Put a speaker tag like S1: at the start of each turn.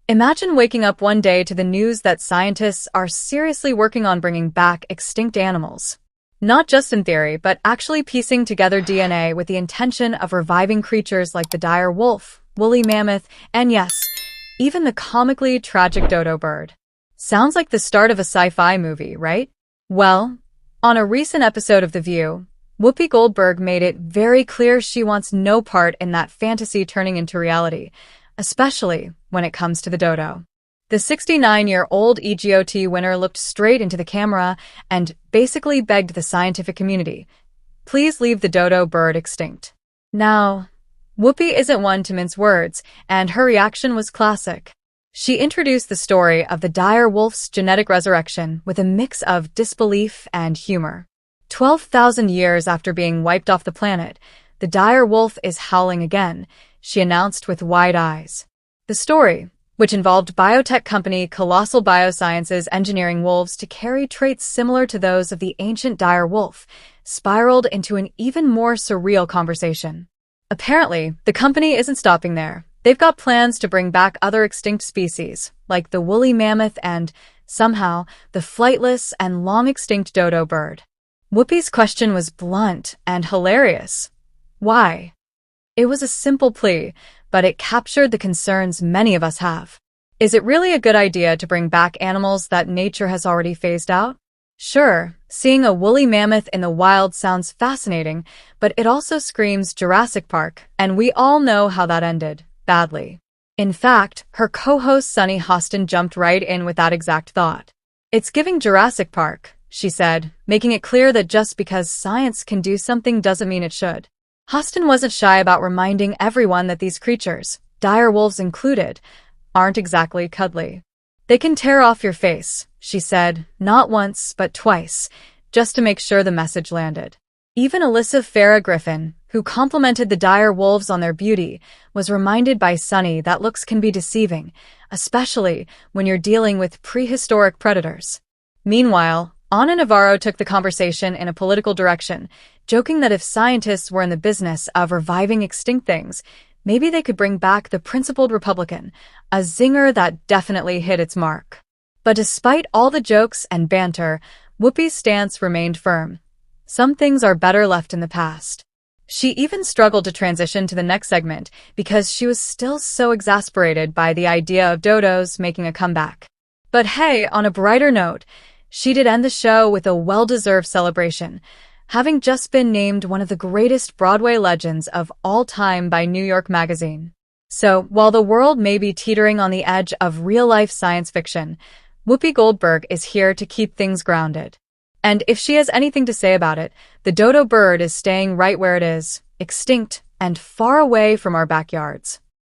S1: Imagine waking up one day to the news that scientists are seriously working on bringing back extinct animals. Not just in theory, but actually piecing together DNA with the intention of reviving creatures like the dire wolf, woolly mammoth, and yes, even the comically tragic dodo bird. Sounds like the start of a sci-fi movie, right? Well, on a recent episode of The View, Whoopi Goldberg made it very clear she wants no part in that fantasy turning into reality, especially when it comes to the dodo. The 69-year-old EGOT winner looked straight into the camera and basically begged the scientific community, please leave the dodo bird extinct. Now, Whoopi isn't one to mince words, and her reaction was classic. She introduced the story of the dire wolf's genetic resurrection with a mix of disbelief and humor. 12,000 years after being wiped off the planet, the dire wolf is howling again, she announced with wide eyes. The story, which involved biotech company Colossal Biosciences engineering wolves to carry traits similar to those of the ancient dire wolf, spiraled into an even more surreal conversation. Apparently, the company isn't stopping there. They've got plans to bring back other extinct species, like the woolly mammoth and, somehow, the flightless and long-extinct dodo bird. Whoopi's question was blunt and hilarious. Why? It was a simple plea, but it captured the concerns many of us have. Is it really a good idea to bring back animals that nature has already phased out? Sure, seeing a woolly mammoth in the wild sounds fascinating, but it also screams Jurassic Park, and we all know how that ended, badly. In fact, her co-host Sunny Hostin jumped right in with that exact thought. It's giving Jurassic Park, she said, making it clear that just because science can do something doesn't mean it should. Hostin wasn't shy about reminding everyone that these creatures, dire wolves included, aren't exactly cuddly. They can tear off your face, she said, not once but twice, just to make sure the message landed. Even Alyssa Farah Griffin, who complimented the dire wolves on their beauty, was reminded by Sunny that looks can be deceiving, especially when you're dealing with prehistoric predators. Meanwhile, Navarro took the conversation in a political direction, joking that if scientists were in the business of reviving extinct things, maybe they could bring back the principled Republican, a zinger that definitely hit its mark. But despite all the jokes and banter, Whoopi's stance remained firm. Some things are better left in the past. She even struggled to transition to the next segment because she was still so exasperated by the idea of dodos making a comeback. But hey, on a brighter note, she did end the show with a well-deserved celebration, having just been named one of the greatest Broadway legends of all time by New York Magazine. So, while the world may be teetering on the edge of real-life science fiction, Whoopi Goldberg is here to keep things grounded. And if she has anything to say about it, the dodo bird is staying right where it is, extinct and far away from our backyards.